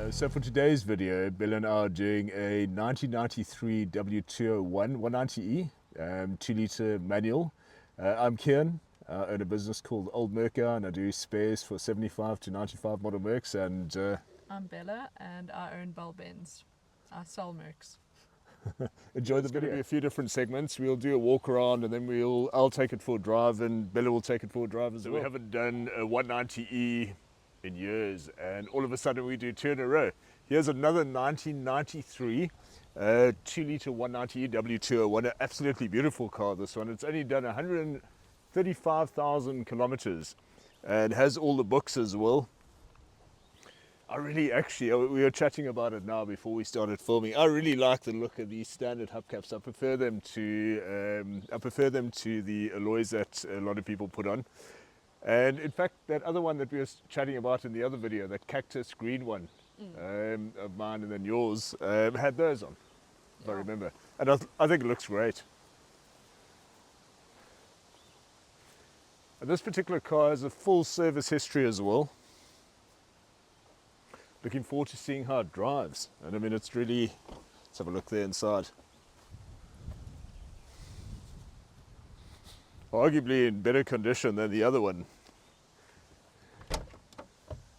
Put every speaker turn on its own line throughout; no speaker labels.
So for today's video, Bill and I are doing a 1993 W201 190E 2-litre manual. I'm Kian. I own a business called Old Merca and I do spares for 75 to 95 model Mercs, and
I'm Bella and I own Benz. I sell Mercs.
enjoy the video. There's going to be a few different segments. We'll do a walk around and then I'll take it for a drive and Bella will take it for a drive as well. We haven't done a 190E in years, and all of a sudden we do two in a row. Here's another 1993 2-litre 190E W201, an absolutely beautiful car, this one. It's only done 135,000 kilometers and has all the books as well. I really, we were chatting about it now before we started filming. I really like the look of these standard hubcaps. I prefer them to the alloys that a lot of people put on. And in fact, that other one that we were chatting about in the other video, that cactus green one of mine and then yours, had those on, if I remember. And I think it looks great. And this particular car has a full service history as well. Looking forward to seeing how it drives. And I mean, it's really, let's have a look there inside. Arguably in better condition than the other one.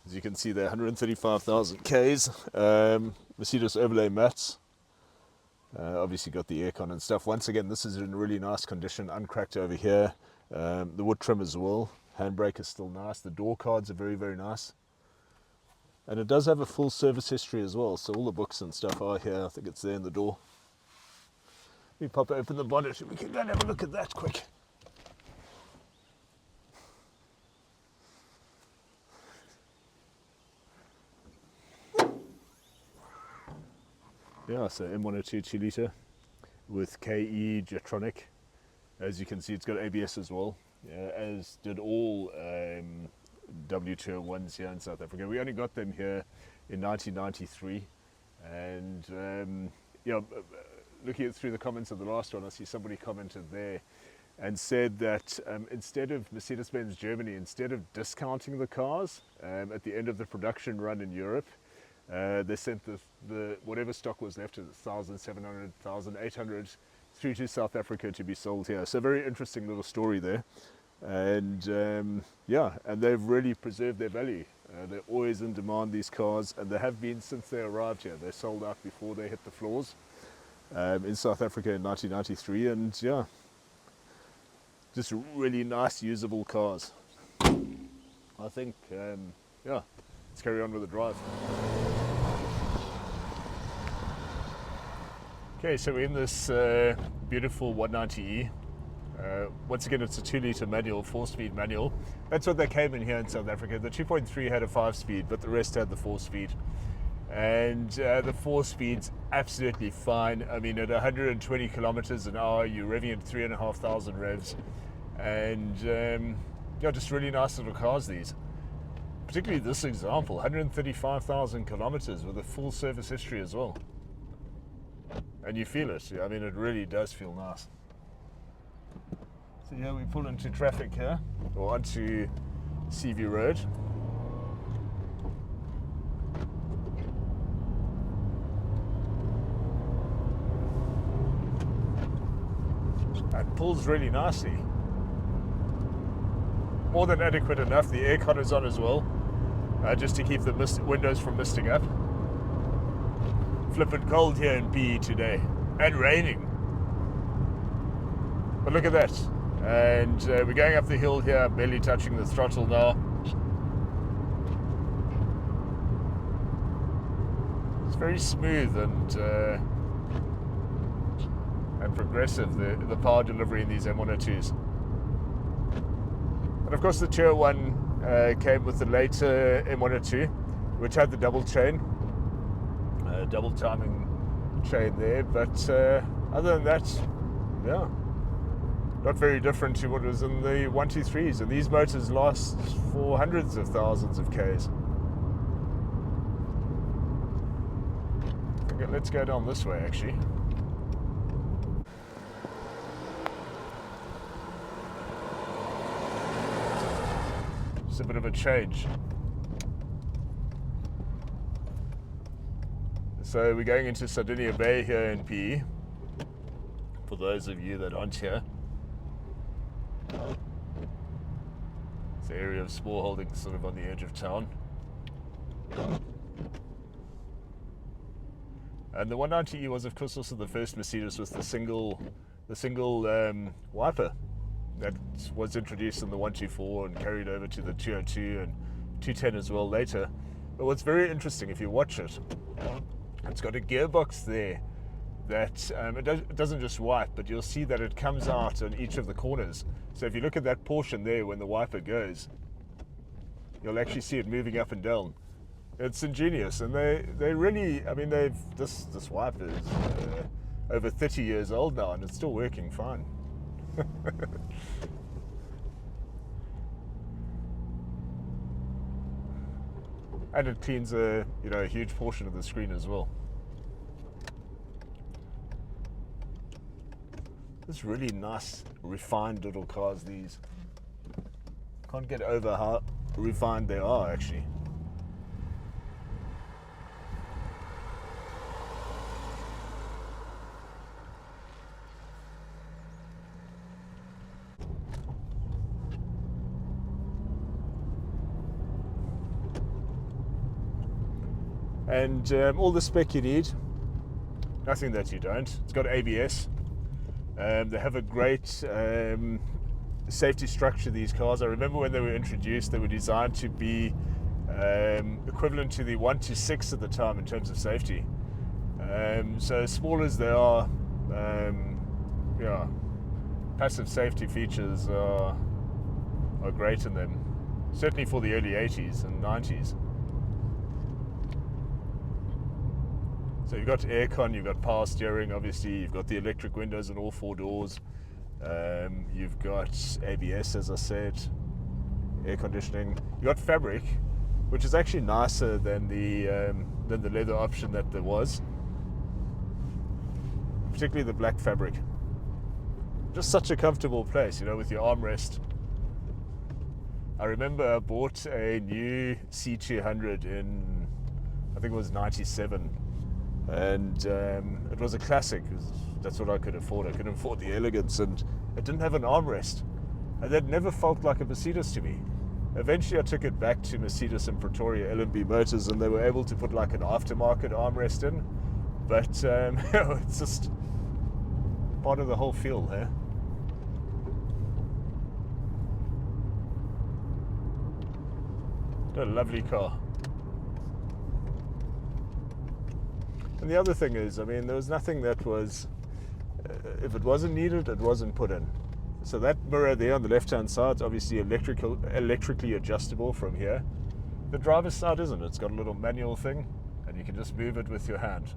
As you can see there, 135,000 Ks, Mercedes overlay mats. Obviously got the aircon and stuff. Once again, this is in really nice condition, uncracked over here. The wood trim as well. Handbrake is still nice. The door cards are very, very nice. And it does have a full service history as well. So all the books and stuff are here. I think it's there in the door. Let me pop open the bonnet. We can go and have a look at that quick. Yeah, so M102 2-litre with KE Jetronic. As you can see, it's got ABS as well, as did all W201s here in South Africa. We only got them here in 1993, and looking at through the comments of the last one, I see somebody commented there and said that instead of Mercedes-Benz Germany, instead of discounting the cars at the end of the production run in Europe, they sent the whatever stock was left, 1,700, 1,800, through to South Africa to be sold here. So very interesting little story there. And and they've really preserved their value. They're always in demand, these cars, and they have been since they arrived here. They sold out before they hit the floors in South Africa in 1993, and yeah, just really nice usable cars. I think let's carry on with the drive. Okay, so we're in this beautiful 190E. Once again, it's a 2-litre manual, 4-speed manual. That's what they came in here in South Africa. The 2.3 had a 5-speed, but the rest had the 4-speed. And the 4-speed's absolutely fine. I mean, at 120 kilometers an hour, you're revving at 3,500 revs. And just really nice little cars, these. Particularly this example, 135,000 kilometers with a full service history as well. And you feel it. I mean, it really does feel nice. So yeah, we pull into traffic here, or onto Seaview Road. And pulls really nicely. More than adequate enough. The aircon is on as well, just to keep the windows from misting up. Flippin' cold here in PE today, and raining. But look at that. And we're going up the hill here, barely touching the throttle now. It's very smooth and progressive, the power delivery in these M102s. And of course the Tier 1 came with the later M102, which had the double chain, double timing chain there. But other than that, yeah, not very different to what was in the 123s. And these motors last for hundreds of thousands of Ks. Okay, let's go down this way actually. Just a bit of a change. So we're going into Sardinia Bay here in PE, for those of you that aren't here. It's an area of small holdings sort of on the edge of town. And the 190E was of course also the first Mercedes with the single wiper that was introduced in the 124 and carried over to the 202 and 210 as well later. But what's very interesting, if you watch it, it's got a gearbox there that it doesn't just wipe, but you'll see that it comes out on each of the corners. So if you look at that portion there when the wiper goes, you'll actually see it moving up and down. It's ingenious, and they really, I mean, this wiper is over 30 years old now, and it's still working fine. And it cleans a huge portion of the screen as well. It's really nice, refined little cars, these. Can't get over how refined they are, actually. And all the spec you need, nothing that you don't. It's got ABS. They have a great safety structure, these cars. I remember when they were introduced, they were designed to be equivalent to the 126 at the time in terms of safety. So as small as they are, passive safety features are great in them, certainly for the early 80s and 90s. So you've got aircon, you've got power steering, obviously, you've got the electric windows in all four doors, you've got ABS, as I said, air conditioning. You've got fabric, which is actually nicer than the leather option that there was, particularly the black fabric. Just such a comfortable place, with your armrest. I remember I bought a new C200 in, I think it was 97. And it was a classic, 'cause that's what I could afford. I couldn't afford the elegance, and it didn't have an armrest. And that never felt like a Mercedes to me. Eventually I took it back to Mercedes in Pretoria, L&B Motors, and they were able to put like an aftermarket armrest in. But it's just part of the whole feel, huh? What a lovely car. And the other thing is, I mean, there was nothing that was, if it wasn't needed, it wasn't put in. So that mirror there on the left-hand side is obviously electrically adjustable from here. The driver's side isn't. It's got a little manual thing, and you can just move it with your hand.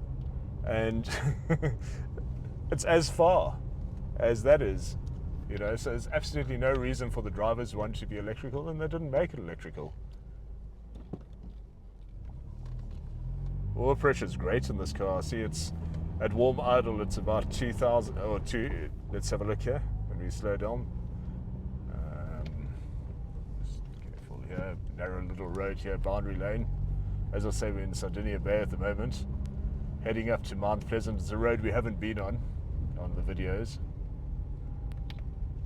And it's as far as that is, so there's absolutely no reason for the driver's one to be electrical, and they didn't make it electrical. Oil pressure is great in this car. See, it's at warm idle, it's about 2,000 or 2. Let's have a look here when we slow down. Just careful here, narrow little road here, boundary lane. As I say, we're in Sardinia Bay at the moment, heading up to Mount Pleasant. It's a road we haven't been on the videos.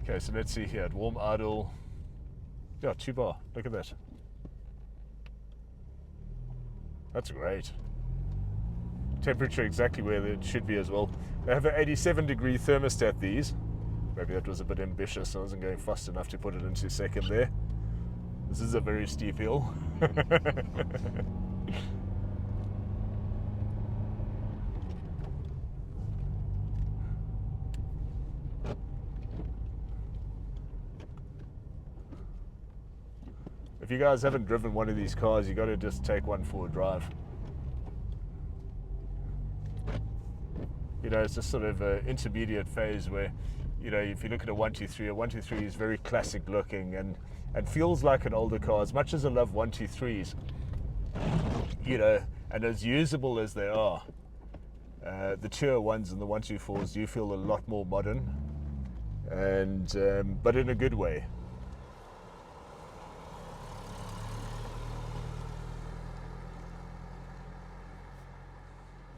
Okay, so let's see here at warm idle. Yeah, 2 bar. Look at that. That's great. Temperature exactly where it should be as well. They have an 87-degree thermostat, these. Maybe that was a bit ambitious. I wasn't going fast enough to put it into second there. This is a very steep hill. If you guys haven't driven one of these cars, you got to just take one for a drive. It's just sort of an intermediate phase where, if you look at a 123 is very classic looking and feels like an older car. As much as I love 123s, and as usable as they are, the 201s and the 124s do feel a lot more modern, and but in a good way.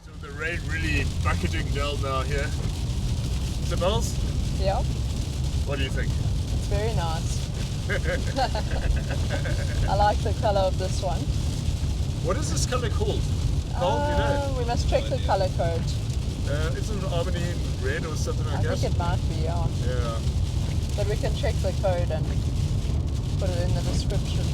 So the rain really bucketing down now here. So Bells,
Yeah,
what do you think?
it's very nice. I like the color of this one.
What is this colour called? Carl, do you know?
We must check the color code.
Isn't it Armenian red or something
I
like that?
think it might be, yeah.
Yeah.
But we can check the code and put it in the description.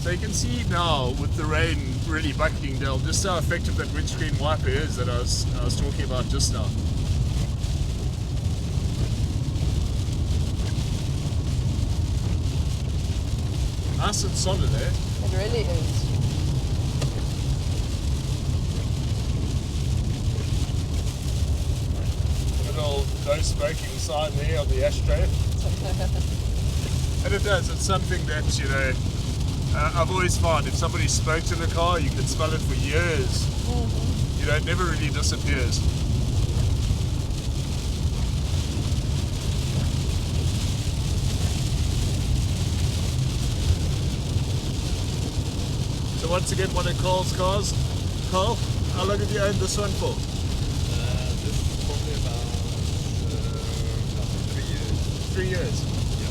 So you can see now with the rain really bucketing down just how effective that windscreen wiper is that I was talking about just now. Nice and solid, eh?
It really is.
Little no smoking sign there on the ashtray. And it does, it's something that, you know, I've always found if somebody smoked in a car, you can smell it for years. You know, it never really disappears. So once again, one of Carl's cars. Carl, how long have you owned this one for?
This is probably about 3 years.
3 years.
Yeah.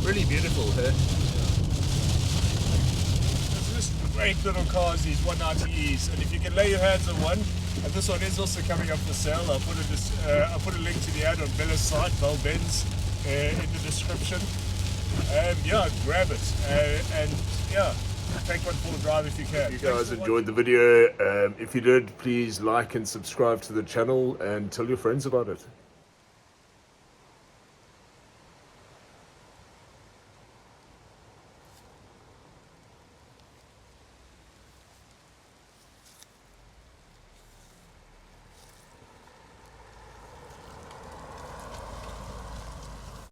Really beautiful here. It's just great little cars, these 190Es, and if you can lay your hands on one, and this one is also coming up for sale. I'll put a link to the ad on Bella's site, Mercedes-Benz, in the description. Yeah, grab it, and yeah, take one for a drive if you can. If you guys enjoyed the video, if you did, please like and subscribe to the channel and tell your friends about it.